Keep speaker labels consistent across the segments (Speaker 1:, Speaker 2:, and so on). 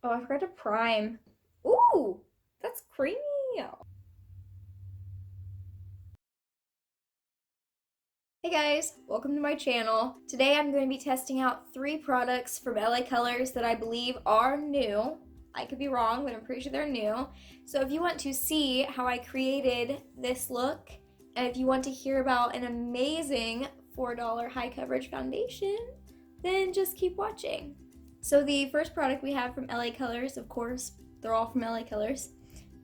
Speaker 1: Oh, I forgot to prime. Ooh, that's creamy. Hey guys, welcome to my channel. Today I'm going to be testing out 3 products from LA Colors that I believe are new. I could be wrong, but I'm pretty sure they're new. So if you want to see how I created this look, and if you want to hear about an amazing $4 high coverage foundation, then just keep watching. So the first product we have from LA Colors, of course, they're all from LA Colors,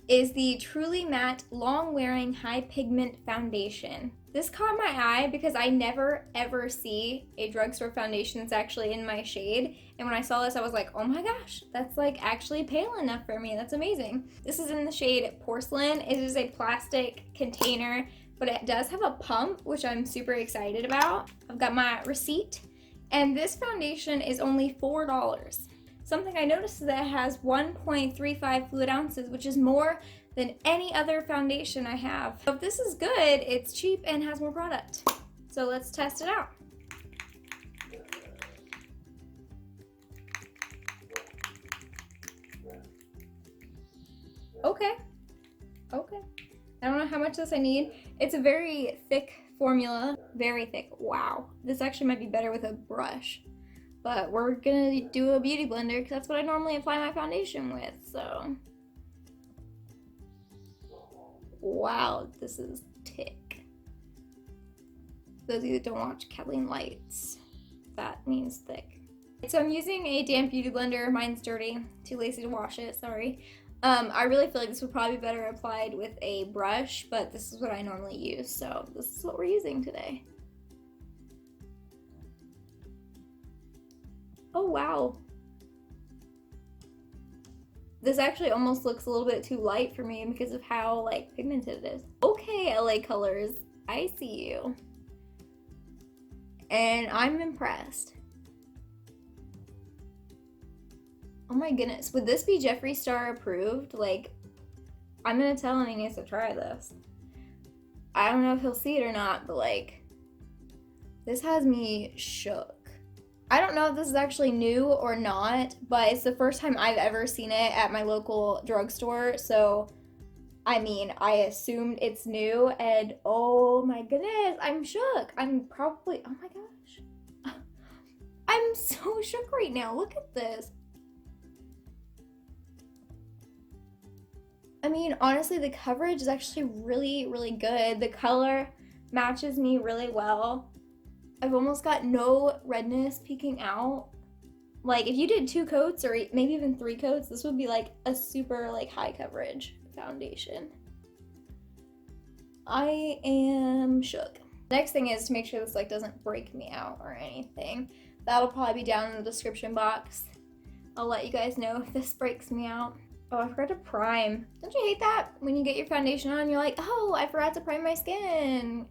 Speaker 1: is the Truly Matte Long Wearing High Pigment Foundation. This caught my eye because I never ever see a drugstore foundation that's actually in my shade. And when I saw this, I was like, oh my gosh, that's like actually pale enough for me. That's amazing. This is in the shade Porcelain. It is a plastic container, but it does have a pump, which I'm super excited about. I've got my receipt. And this foundation is only $4. Something I noticed is that it has 1.35 fluid ounces, which is more than any other foundation I have. So if this is good, it's cheap and has more product. So let's test it out. Okay. I don't know how much of this I need. It's a very thick formula, very thick. Wow. This actually might be better with a brush. But we're gonna do a beauty blender because that's what I normally apply my foundation with, so. Wow, this is thick. Those of you that don't watch Kathleen Lights, that means thick. So I'm using a damp beauty blender. Mine's dirty, too lazy to wash it, sorry. I really feel like this would probably be better applied with a brush, but this is what I normally use, so this is what we're using today. Oh wow. This actually almost looks a little bit too light for me because of how like pigmented it is. Okay, LA Colors, I see you. And I'm impressed. Oh my goodness, would this be Jeffree Star approved? Like, I'm gonna tell him he needs to try this. I don't know if he'll see it or not, but like, this has me shook. I don't know if this is actually new or not, but it's the first time I've ever seen it at my local drugstore. So, I mean, I assumed it's new, and oh my goodness, I'm shook. I'm probably, oh my gosh. I'm so shook right now. Look at this. I mean, honestly, the coverage is actually really, really good. The color matches me really well. I've almost got no redness peeking out. Like if you did 2 coats or maybe even 3 coats, this would be like a super like high coverage foundation. I am shook. Next thing is to make sure this like doesn't break me out or anything. That'll probably be down in the description box. I'll let you guys know if this breaks me out. Oh, I forgot to prime. Don't you hate that? When you get your foundation on, you're like, oh, I forgot to prime my skin.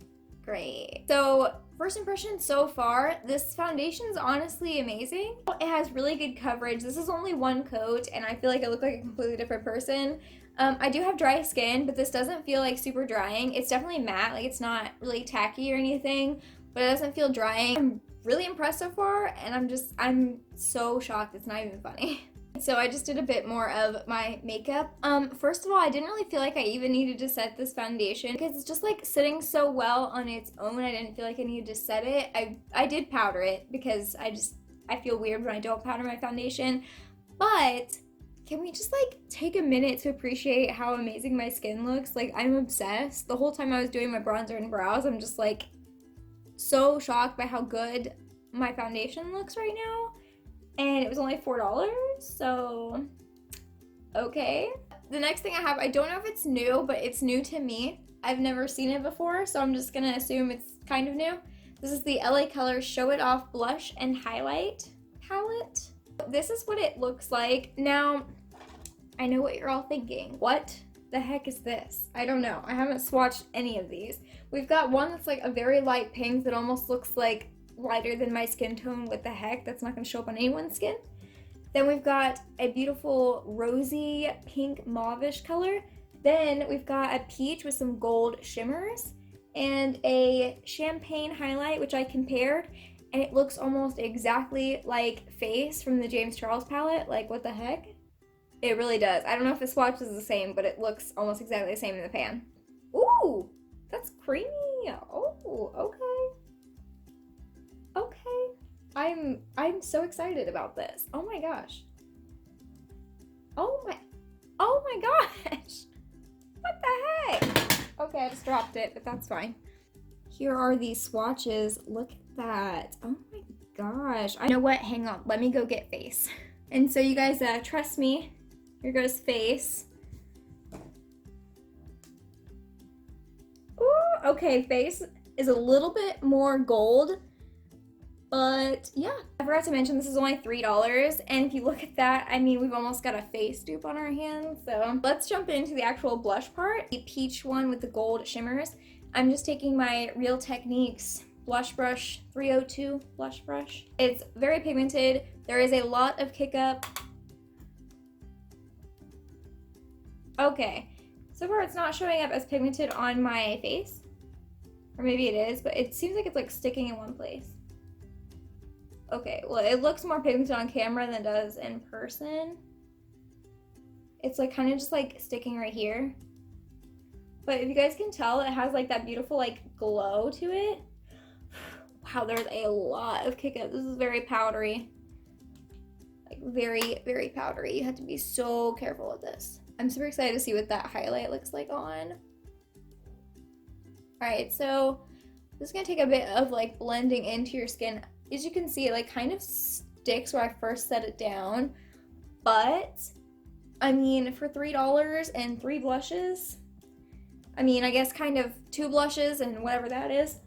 Speaker 1: Great. So first impression so far, this foundation is honestly amazing. It has really good coverage. This is only 1 coat and I feel like I look like a completely different person. I do have dry skin, but this doesn't feel like super drying. It's definitely matte, like it's not really tacky or anything, but it doesn't feel drying. I'm really impressed so far and I'm so shocked it's not even funny. So I just did a bit more of my makeup. First of all, I didn't really feel like I even needed to set this foundation because it's just like sitting so well on its own. I didn't feel like I needed to set it. I did powder it because I feel weird when I don't powder my foundation. But can we just like take a minute to appreciate how amazing my skin looks? Like I'm obsessed. The whole time I was doing my bronzer and brows, I'm just like so shocked by how good my foundation looks right now. And it was only $4, so okay. The next thing I have, I don't know if it's new, but it's new to me. I've never seen it before, so I'm just gonna assume it's kind of new. This is the LA Colors Show It Off Blush and Highlight palette. This is what it looks like. Now, I know what you're all thinking. What the heck is this? I don't know. I haven't swatched any of these. We've got one that's like a very light pink that almost looks like lighter than my skin tone. What the heck? That's not going to show up on anyone's skin. Then we've got a beautiful rosy pink mauvish color. Then we've got a peach with some gold shimmers and a champagne highlight, which I compared, and it looks almost exactly like Face from the James Charles palette. Like, what the heck? It really does. I don't know if the swatch is the same, but it looks almost exactly the same in the pan. Ooh, that's creamy. Oh, okay. Okay. I'm so excited about this. Oh my gosh. Oh my gosh. What the heck? Okay, I just dropped it, but that's fine. Here are these swatches. Look at that. Oh my gosh. You know what? Hang on. Let me go get face. And so you guys trust me. Here goes face. Ooh, okay, face is a little bit more gold. But yeah, I forgot to mention this is only $3. And if you look at that, I mean, we've almost got a face dupe on our hands. So let's jump into the actual blush part. The peach one with the gold shimmers. I'm just taking my Real Techniques blush brush, 302 blush brush. It's very pigmented. There is a lot of kick up. Okay, so far it's not showing up as pigmented on my face. Or maybe it is, but it seems like it's like sticking in one place. Okay, well, it looks more pigmented on camera than it does in person. It's like kind of just like sticking right here. But if you guys can tell, it has like that beautiful like glow to it. Wow, there's a lot of kick up. This is very powdery. Like very, very powdery. You have to be so careful with this. I'm super excited to see what that highlight looks like on. All right, so this is gonna take a bit of like blending into your skin. As you can see, it like kind of sticks where I first set it down, but I mean, for $3 and 3 blushes, I mean, I guess kind of 2 blushes and whatever that is,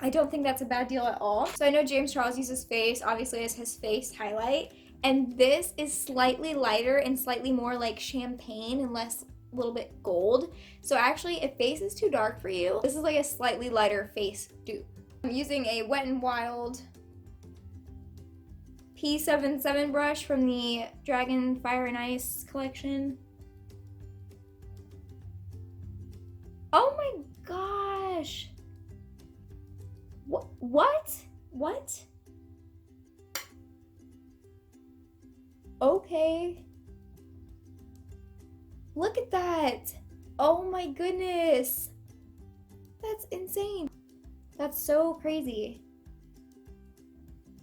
Speaker 1: I don't think that's a bad deal at all. So I know James Charles uses face, obviously, as his face highlight, and this is slightly lighter and slightly more like champagne and less a little bit gold. So actually, if face is too dark for you, this is like a slightly lighter face dupe. I'm using a Wet n Wild P77 brush from the Dragon Fire and Ice collection. Oh my gosh. What? What? Okay. Look at that. Oh my goodness. That's insane. That's so crazy.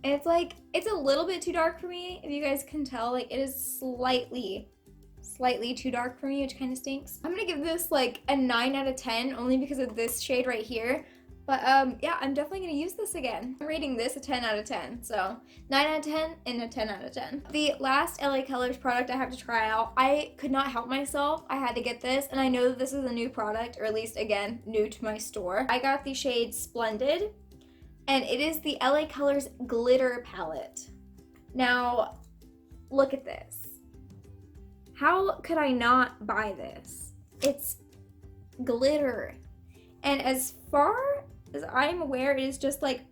Speaker 1: And it's like, it's a little bit too dark for me. If you guys can tell, like it is slightly too dark for me, which kind of stinks. I'm gonna give this like a 9 out of 10 only because of this shade right here. But yeah, I'm definitely gonna use this again. I'm rating this a 10 out of 10. So 9 out of 10 and a 10 out of 10. The last LA Colors product I have to try out, I could not help myself. I had to get this, and I know that this is a new product, or at least again, new to my store. I got the shade Splendid, and it is the LA Colors Glitter Palette. Now, look at this. How could I not buy this? It's glitter. And as far as I'm aware, it is just like,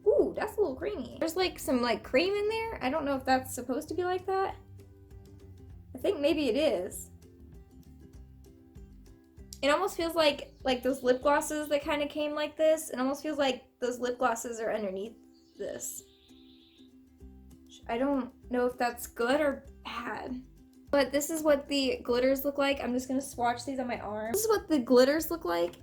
Speaker 1: ooh, that's a little creamy. There's like some like cream in there. I don't know if that's supposed to be like that. I think maybe it is. It almost feels like those lip glosses that kind of came like this. It almost feels like those lip glosses are underneath this. I don't know if that's good or bad. But this is what the glitters look like. I'm just gonna swatch these on my arm. This is what the glitters look like.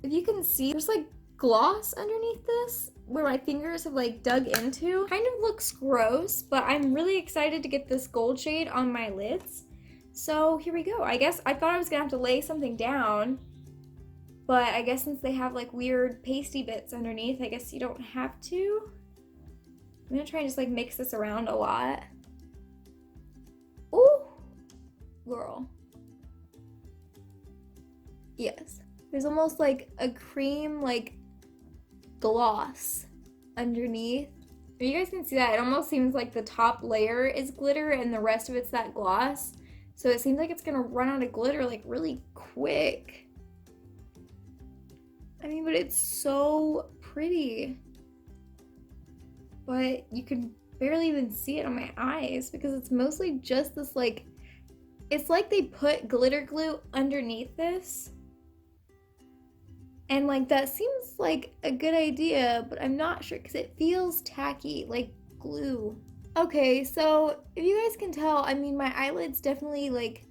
Speaker 1: If you can see, there's like gloss underneath this where my fingers have like dug into. Kind of looks gross, but I'm really excited to get this gold shade on my lids. So here we go. I guess I thought I was gonna have to lay something down, but I guess since they have like weird pasty bits underneath, I guess you don't have to. I'm gonna try and just like mix this around a lot. Ooh, girl. Yes. There's almost like a cream like gloss underneath. If you guys can see that, it almost seems like the top layer is glitter and the rest of it's that gloss. So it seems like it's gonna run out of glitter like really quick. I mean, but it's so pretty. But you can barely even see it on my eyes because it's mostly just this like, it's like they put glitter glue underneath this. And like that seems like a good idea, but I'm not sure because it feels tacky, like glue. Okay, so if you guys can tell, I mean, my eyelid's definitely like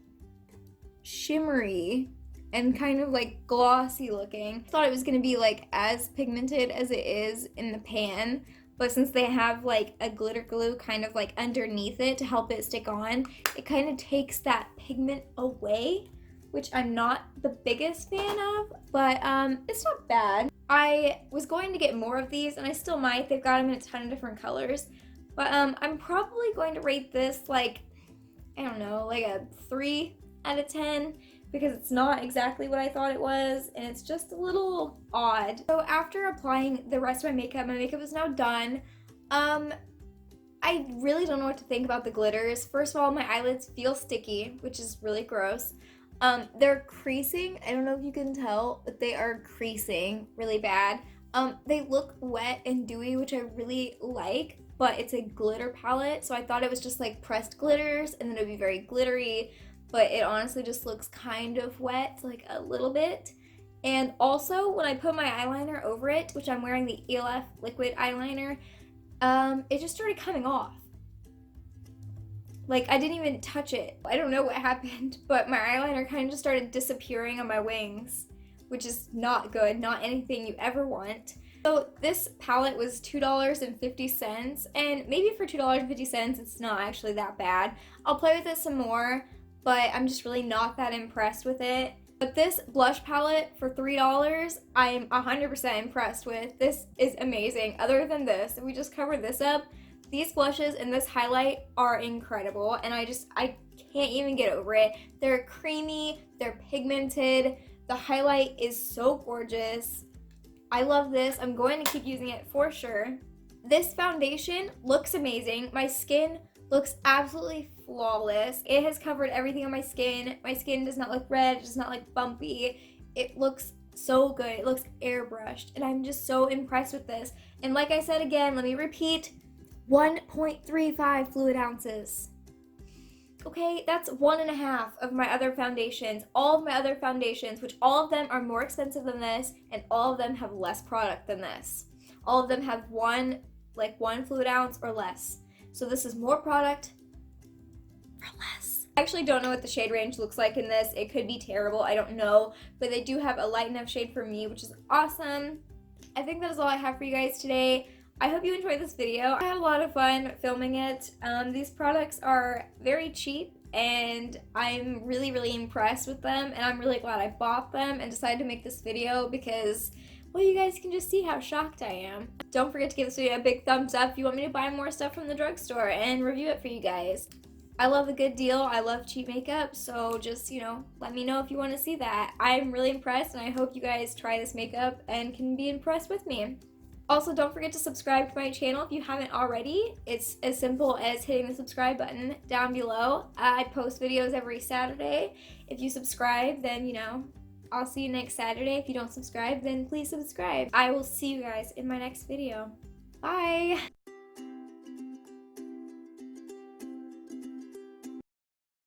Speaker 1: shimmery and kind of like glossy looking. Thought it was gonna be like as pigmented as it is in the pan, but since they have like a glitter glue kind of like underneath it to help it stick on, it kind of takes that pigment away, which I'm not the biggest fan of, but it's not bad. I was going to get more of these, and I still might. They've got them in a ton of different colors. But I'm probably going to rate this like, I don't know, like a 3 out of 10 because it's not exactly what I thought it was and it's just a little odd. So after applying the rest of my makeup is now done. I really don't know what to think about the glitters. First of all, my eyelids feel sticky, which is really gross. They're creasing. I don't know if you can tell, but they are creasing really bad. They look wet and dewy, which I really like, but it's a glitter palette, so I thought it was just like pressed glitters and then it would be very glittery, but it honestly just looks kind of wet, like a little bit. And also, when I put my eyeliner over it, which I'm wearing the ELF liquid eyeliner, it just started coming off. Like, I didn't even touch it. I don't know what happened, but my eyeliner kind of just started disappearing on my wings, which is not good, not anything you ever want. So this palette was $2.50, and maybe for $2.50 it's not actually that bad. I'll play with it some more, but I'm just really not that impressed with it. But this blush palette for $3, I'm 100% impressed with. This is amazing. Other than this, if we just cover this up, these blushes and this highlight are incredible, and I can't even get over it. They're creamy, they're pigmented, the highlight is so gorgeous. I love this. I'm going to keep using it for sure. This foundation looks amazing. My skin looks absolutely flawless. It has covered everything on my skin. My skin does not look red, it does not look bumpy. It looks so good. It looks airbrushed, and I'm just so impressed with this. And like I said again, let me repeat, 1.35 fluid ounces. Okay, that's 1.5 of my other foundations. All of my other foundations, which all of them are more expensive than this, and all of them have less product than this. All of them have one fluid ounce or less. So this is more product for less. I actually don't know what the shade range looks like in this. It could be terrible, I don't know. But they do have a light enough shade for me, which is awesome. I think that is all I have for you guys today. I hope you enjoyed this video. I had a lot of fun filming it. These products are very cheap and I'm really, really impressed with them, and I'm really glad I bought them and decided to make this video because, well, you guys can just see how shocked I am. Don't forget to give this video a big thumbs up if you want me to buy more stuff from the drugstore and review it for you guys. I love a good deal. I love cheap makeup, so just, let me know if you want to see that. I'm really impressed, and I hope you guys try this makeup and can be impressed with me. Also, don't forget to subscribe to my channel if you haven't already. It's as simple as hitting the subscribe button down below. I post videos every Saturday. If you subscribe, then, I'll see you next Saturday. If you don't subscribe, then please subscribe. I will see you guys in my next video. Bye!